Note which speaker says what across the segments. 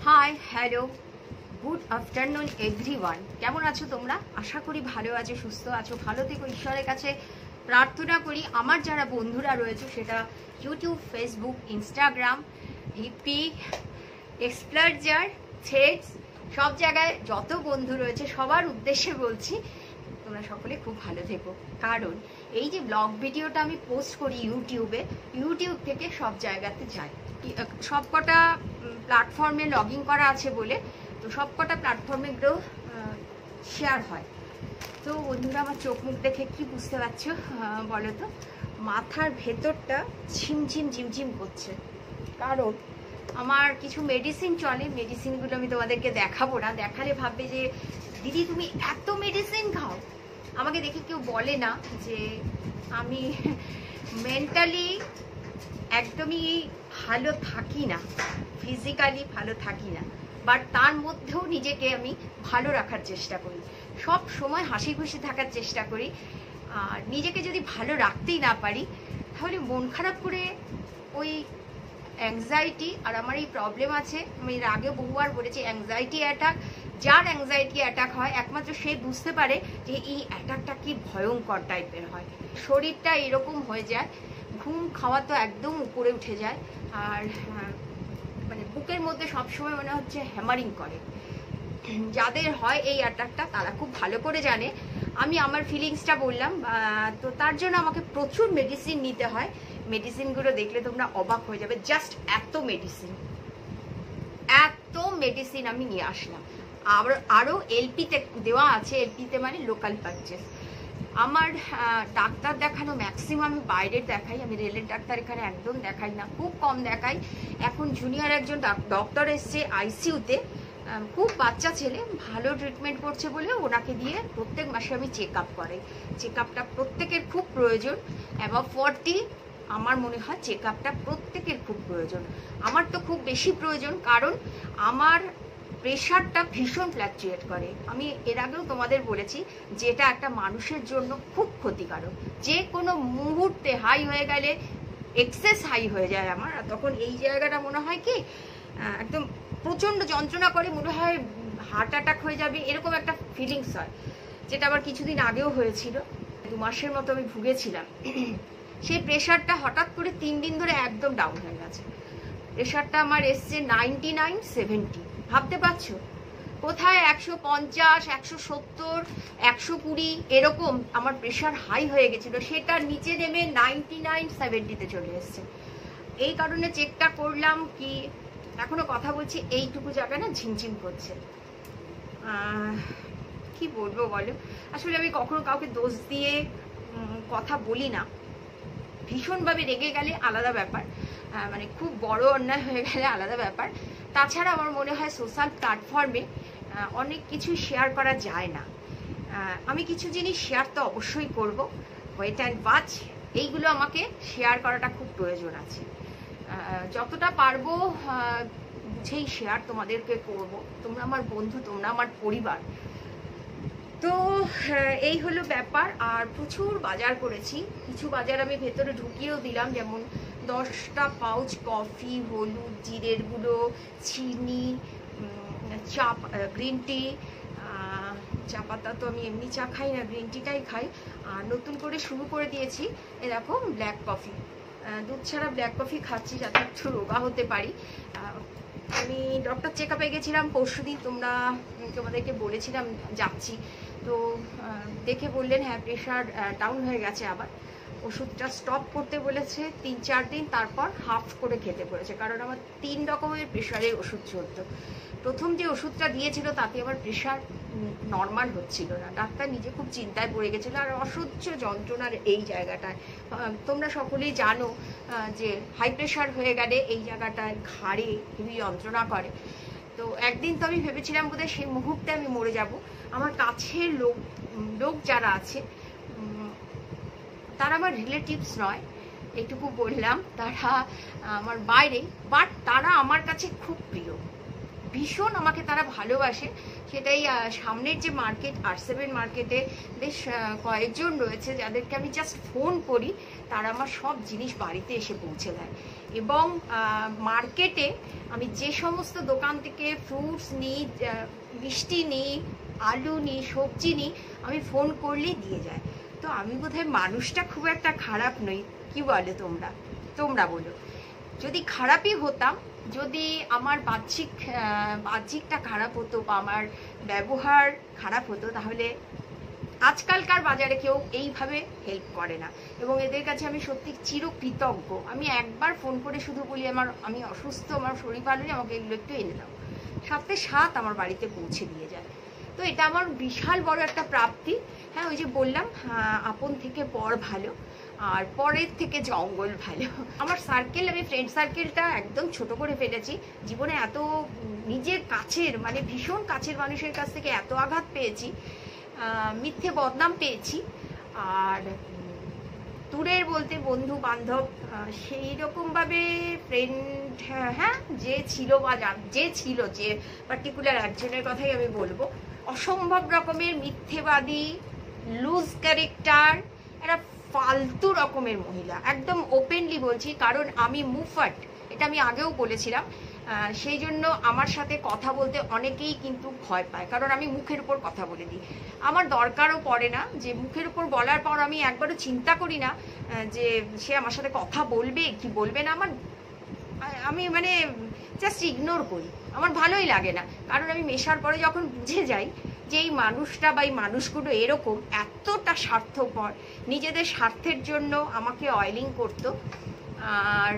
Speaker 1: Hi hello good afternoon everyone. কেমন আছো তোমরা? আশা করি ভালো আছো, সুস্থ আছো। ভালো থেকো, ঈশ্বরের কাছে প্রার্থনা করি। আমার যারা বন্ধুরা রয়েছে, সেটা ইউটিউব, ফেসবুক, ইনস্টাগ্রাম, হিপি, এক্সপ্লার্জার, থ্রেডস, সব জায়গায় যত বন্ধু রয়েছে সবার উদ্দেশ্যে বলছি তোমরা সকলে খুব ভালো থেকো। কারণ এই যে ব্লগ ভিডিওটা আমি পোস্ট করি ইউটিউব থেকে সব জায়গাতে যায়, সব কটা প্ল্যাটফর্মে লগ ইন করা আছে বলে, তো সব কটা প্ল্যাটফর্মে এগুলো শেয়ার হয়। তো বন্ধুরা, আমার চোখ মুখ দেখে কি বুঝতে পারছো বলো তো? মাথার ভেতরটা ঝিমঝিম ঝিমঝিম করছে। কারণ আমার কিছু মেডিসিন চলে, মেডিসিনগুলো আমি তোমাদেরকে দেখাবো না, দেখালে ভাববে যে দিদি তুমি এত মেডিসিন খাও। আমাকে দেখে কেউ বলে না যে আমি মেন্টালি একদমই ভালো থাকি না, ফিজিক্যালি ভালো থাকি না, বাট তার মধ্যেও নিজেকে আমি ভালো রাখার চেষ্টা করি, সব সময় হাসি খুশি থাকার চেষ্টা করি। আর নিজেকে যদি ভালো রাখতেই না পারি তাহলে মন খারাপ করে ওই অ্যাংজাইটি, আর আমার এই প্রবলেম আছে, আমি এর আগেও বহুবার বলেছি, অ্যাংজাইটি অ্যাটাক। যার অ্যাংজাইটি অ্যাটাক হয় একমাত্র সে বুঝতে পারে যে এই অ্যাটাকটা কি ভয়ঙ্কর টাইপের হয়। শরীরটা এরকম হয়ে যায়, ঘুম খাওয়া তো একদম উপরে উঠে যায়, আর মানে বুকের মধ্যে সবসময় মনে হচ্ছে হ্যামারিং করে। যাদের হয় এই অ্যাটাকটা তারা খুব ভালো করে জানে। আমি আমার ফিলিংসটা বললাম, তো তার জন্য আমাকে প্রচুর মেডিসিন নিতে হয়। মেডিসিনগুলো দেখলে তোমরা অবাক হয়ে যাবে, জাস্ট এত মেডিসিন আমি নিয়ে আসলাম। আরও এলপিতে দেওয়া আছে, এলপিতে মানে লোকাল পারচেস। আমার ডাক্তার দেখানো ম্যাক্সিমাম আমি বাইরের দেখাই, আমি রেলের ডাক্তার এখানে একদম দেখাই না, খুব কম দেখাই। এখন জুনিয়র একজন ডক্টর এসছে আইসিইউতে, খুব বাচ্চা ছেলে, ভালো ট্রিটমেন্ট করছে বলে ওনাকে দিয়ে প্রত্যেক মাসে আমি চেক আপ করাই। চেক আপটা প্রত্যেকের খুব প্রয়োজন। অ্যাবাভ 40 আমার মনে হয় চেক আপটা প্রত্যেকের খুব প্রয়োজন। আমার তো খুব বেশি প্রয়োজন, কারণ আমার প্রেশারটা ভীষণ ফ্ল্যাকচুয়েট করে। আমি এর আগেও তোমাদের বলেছি যে এটা একটা মানুষের জন্য খুব ক্ষতিকারক। যে কোনো মুহূর্তে হাই হয়ে গেলে, এক্সেস হাই হয়ে যায় আমার, আর তখন এই জায়গাটা মনে হয় কি একদম প্রচণ্ড যন্ত্রণা করে, মনে হয় হার্ট অ্যাটাক হয়ে যাবে, এরকম একটা ফিলিংস হয়, যেটা আবার কিছুদিন আগেও হয়েছিল। 2 মাসের মতো আমি ভুগেছিলাম। সেই প্রেশারটা হঠাৎ করে 3 দিন ধরে একদম ডাউন হয়ে গেছে। প্রেশারটা আমার এসছে 99-70। ভাবতে পারছো? কোথায় 150, 170, 120 এরকম আমার প্রেশার হাই হয়ে গেছিল, সেটা নিচে নেমে 99-70-তে চলে এসছে। এই কারণে চেকটা করলাম, কি এখনো কথা বলছি এইটুকু জায়গা না ঝিমঝিম করছে। কি বলবো বলো? আসলে আমি কখনো কাউকে দোষ দিয়ে কথা বলি না। ভীষণভাবে রেগে গেলে আলাদা ব্যাপার, মানে খুব বড় অন্যায় হয়ে গেলে আলাদা ব্যাপার। তাছাড়া আমার মনে হয় সোশ্যাল প্ল্যাটফর্মে অনেক কিছু শেয়ার করা যায় না। আমি কিছু জিনিস শেয়ার তো অবশ্যই করব, ওয়েট অ্যান্ড ওয়াচ, এইগুলো আমাকে শেয়ার করাটা খুব প্রয়োজন আছে। যতটা পারবো বুঝেই শেয়ার তোমাদেরকে করব। তোমরা আমার বন্ধু, তোমরা আমার পরিবার। তো এই হলো ব্যাপার। আর প্রচুর বাজার করেছি, কিছু বাজার আমি ভেতরে ঢুকিয়েও দিলাম, যেমন 10টা পাউচ কফি, হলুদ, জিরের গুঁড়ো, চিনি, চা, গ্রিন টি, চা পাতা তো আমি এমনি চা খাই না, গ্রিন টিটাই খাই। আর নতুন করে শুরু করে দিয়েছি এরকম ব্ল্যাক কফি, দুধ ছাড়া ব্ল্যাক কফি খাচ্ছি যাতে একটু রোগা হতে পারি। আমি ডক্টর চেক আপে গেছিলাম পরশুদিন, তোমাদেরকে বলেছিলাম যাচ্ছি, তো দেখে বললেন হ্যাঁ প্রেশার ডাউন হয়ে গেছে। আবার ওষুধটা স্টপ করতে বলেছে 3-4 দিন, তারপর হাফ করে খেতে বলেছে, কারণ আমার 3 রকমের প্রেশারের ওষুধ চলতো। প্রথম যে ওষুধটা দিয়েছিল তাতে আমার প্রেশার নর্মাল হচ্ছিল না, ডাক্তার নিজে খুব চিন্তায় পড়ে গেছিলো। আর অসহ্য যন্ত্রণার এই জায়গাটায়, তোমরা সকলেই জানো যে হাই প্রেশার হয়ে গেলে এই জায়গাটায় ঘাড়ে খুবই যন্ত্রণা করে। তো একদিন তো আমি ভেবেছিলাম বোধহয় সেই মুহূর্তে আমি মরে যাব। আমার কাছের লোক যারা আছে তারা আমার রিলেটিভস নয়, এটুকু বললাম, তারা আমার বাইরে, বাট তারা আমার কাছে খুব প্রিয়, ভীষণ আমাকে তারা ভালোবাসে। সেটাই সামনের যে মার্কেট, R7 মার্কেটে বেশ কয়েকজন রয়েছে যাদেরকে আমি জাস্ট ফোন করি, তারা আমার সব জিনিস বাড়িতে এসে পৌঁছে দেয়। এবং মার্কেটে আমি যে সমস্ত দোকান থেকে ফ্রুটস নিই, মিষ্টি নিই, আলু নিই, সবজি নিই, আমি ফোন করলেই দিয়ে যায়। তো আমি বোধহয় মানুষটা খুব একটা খারাপ নই, কি বলে তোমরা বলো? যদি খারাপই হতাম, যদি আমার বাহ্যিকটা খারাপ হতো বা আমার ব্যবহার খারাপ হতো, তাহলে আজকালকার বাজারে কেউ এইভাবে হেল্প করে না। এবং এদের কাছে আমি সত্যি চিরকৃতজ্ঞ। আমি একবার ফোন করে শুধু বলি আমি অসুস্থ, আমার শরীর ভালো নেই, আমাকে এগুলো একটু এনে দাও, সাথে সাথ আমার বাড়িতে পৌঁছে দিয়ে যায়। তো এটা আমার বিশাল বড় একটা প্রাপ্তি। হ্যাঁ, ওই যে বললাম, আপন থেকে পর ভালো, আর পরের থেকে জঙ্গল ভালো। আমার সার্কেল, আমি ফ্রেন্ড সার্কেলটা একদম ছোট করে ফেলেছি। জীবনে এত নিজের কাছের, মানে ভীষণ কাছের মানুষের কাছ থেকে এত আঘাত পেয়েছি, মিথ্যে বদনাম পেয়েছি, আর দূরের বলতে বন্ধু বান্ধব সেই রকমভাবে ফ্রেন্ড, হ্যাঁ, যে পার্টিকুলার একজনের কথাই আমি বলবো, অসম্ভব রকমের মিথ্যেবাদী, লুজ ক্যারেক্টার, একটা ফালতু রকমের মহিলা। একদম ওপেনলি বলছি, কারণ আমি মুফাট, এটা আমি আগেও বলেছিলাম। সেই জন্য আমার সাথে কথা বলতে অনেকেই কিন্তু ভয় পায়, কারণ আমি মুখের উপর কথা বলে দিই। আমার দরকারও পড়ে না যে মুখের উপর বলার পর আমি একবারও চিন্তা করি না যে সে আমার সাথে কথা বলবে কি বলবে না। আমি মানে জাস্ট ইগনোর করি, আমার ভালোই লাগে না। কারণ আমি মেশার পরে যখন বুঝে যাই যে এই মানুষটা বা এই মানুষগুলো এরকম এতটা স্বার্থপর, নিজেদের স্বার্থের জন্য আমাকে অয়েলিং করতো। আর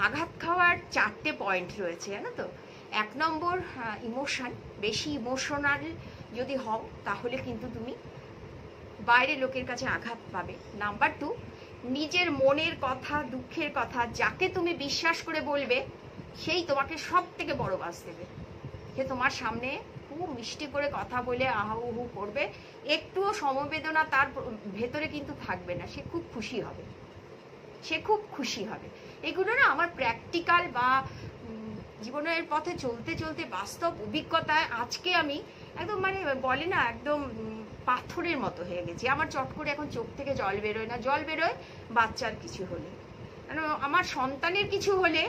Speaker 1: আঘাত খাওয়ার 4টে পয়েন্ট রয়েছে, জানো তো। 1 নম্বর, ইমোশন। বেশি ইমোশনাল যদি হও তাহলে কিন্তু তুমি বাইরের লোকের কাছে আঘাত পাবে। নাম্বার 2, নিজের মনের কথা, দুঃখের কথা যাকে তুমি বিশ্বাস করে বলবে, সেই তোমাকে সব থেকে বড় বাস দেবে। সে তোমার সামনে খুব মিষ্টি করে কথা বলে আহু করবে, একটুও সমবেদনা তার ভেতরে কিন্তু থাকবে না, সে খুব খুশি হবে। এগুলো না আমার প্র্যাকটিক্যাল বা জীবনের পথে চলতে চলতে বাস্তব অভিজ্ঞতায় আজকে আমি একদম, মানে বলে না, একদম পাথরের মতো হয়ে গেছি। আমার চট করে এখন চোখ থেকে জল বেরোয় না। জল বেরোয় বাচ্চার কিছু হলে, কেন আমার সন্তানের কিছু হলে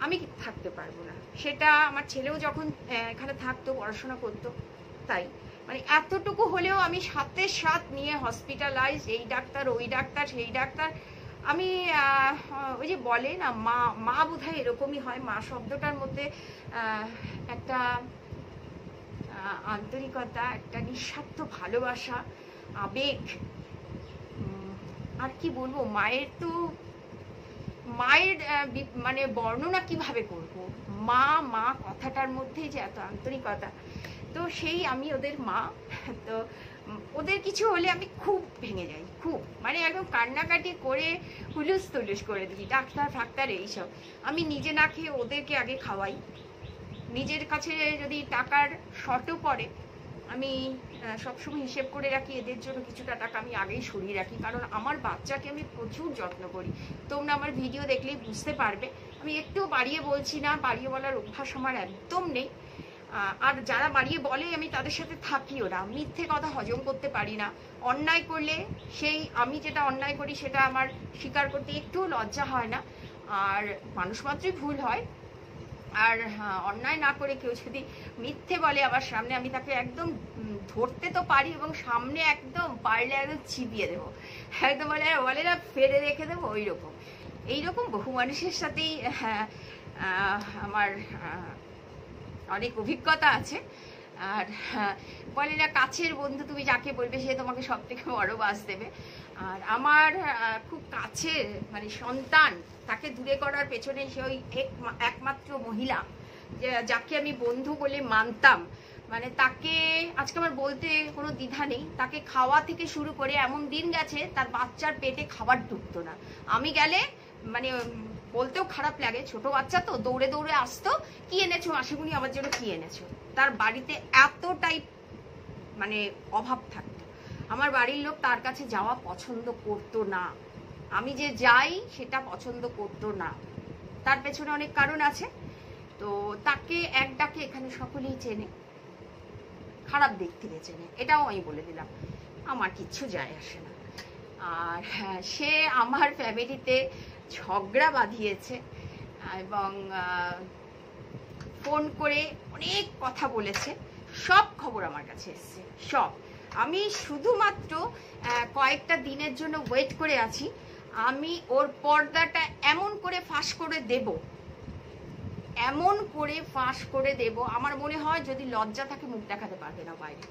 Speaker 1: আমি থাকতে পারবো না। সেটা আমার ছেলেও যখন এখানে থাকতো, পড়াশোনা করতো, তাই মানে এতটুকু হলেও আমি সাথে সাথ নিয়ে হসপিটালাইজ, এই ডাক্তার, ওই ডাক্তার, সেই ডাক্তার। আমি ওই যে বলে না, মা বোধহয় এরকমই হয়। মা শব্দটার মধ্যে একটা আন্তরিকতা, একটা নিঃস্বার্থ ভালোবাসা, আবেগ, আর কি বলবো। মায়ের মানে বর্ণনা কিভাবে করব। মা কথাটার মধ্যেই যে এত আন্তরিকতা। তো সেই আমি ওদের মা। তো ওদের কিছু হলে আমি খুব ভেঙে যাই, খুব, মানে একদম কান্নাকাটি করে হুলুস তুলুস করে দিই, ডাক্তার ফাক্তার এইসব। আমি নিজে না খেয়ে ওদেরকে আগে খাওয়াই। নিজের কাছে যদি টাকার শর্টও পড়ে, আমি সবসময় হিসেব করে রাখি, এদের জন্য কিছুটা টাকা আমি আগেই সরিয়ে রাখি। কারণ আমার বাচ্চাকে আমি প্রচুর যত্ন করি। তোমরা আমার ভিডিও দেখলেই বুঝতে পারবে। আমি একটু বাড়িয়ে বলছি না, বাড়িয়ে বলার অভ্যাস আমার একদম নেই। আর যারা বাড়িয়ে বলে আমি তাদের সাথে থাকিও না। মিথ্যে কথা হজম করতে পারি না। অন্যায় করলে আমি যেটা অন্যায় করি সেটা আমার স্বীকার করতে একটুও লজ্জা হয় না। আর মানুষ মাত্রই ভুল হয়। আর অন্যায় না করে কেউ যদি মিথ্যে বলে আমার সামনে, আমি তাকে একদম ধরতে তো পারি, এবং সামনে একদম পারলে একদম চিবিয়ে দেবো, একদম বলে না ফেলে রেখে দেবো। এইরকম বহু মানুষের সাথেই আমার অনেক অভিজ্ঞতা আছে। আর বলে না, কাছের বন্ধু তুমি যাকে বলবে সে তোমাকে সব থেকে বড় বাস দেবে। আর আমার খুব কাছের মানে সন্তান, তাকে দূরে করার পেছনে সে ওই একমাত্র মহিলা যাকে আমি বন্ধু বলে মানতাম। মানে তাকে আজকে আমার বলতে কোনো দ্বিধা নেই, তাকে খাওয়া থেকে শুরু করে এমন দিন গেছে তার বাচ্চার পেটে খাবার ঢুকতো না। আমি গেলে মানে বলতেও খারাপ লাগে, ছোট বাচ্চা তো, দৌড়ে দৌড়ে আসতো, কি এনেছো মাসিমণি আমার জন্য, কি এনেছো। তার বাড়িতে এতটাই মানে অভাব থাকতো, আমার বাড়ির লোক তার কাছে যাওয়া পছন্দ করতো না। আমি যে যাই সেটা পছন্দ করতো না। তার পেছনে অনেক কারণ আছে। তো তাকে এক ডাকে এখানে সকলেই চেনে, খারাপ দিক থেকে চেনে, এটাও আমি বলে দিলাম। আমার কিচ্ছু যায় আসে না। আর সে আমার ফ্যামিলিতে ঝগড়া বাঁধিয়েছে এবং ফোন করে অনেক কথা বলেছে, সব খবর আমার কাছে এসছে, সব। আমি শুধুমাত্র কয়েকটা দিনের জন্য ওয়েট করে আছি, আমি ওর পর্দাটা এমন করে ফাঁস করে দেব, এমন করে ফাঁস করে দেব, আমার মনে হয় যদি লজ্জা থাকে মুখ দেখাতে পারবে না বাইরে।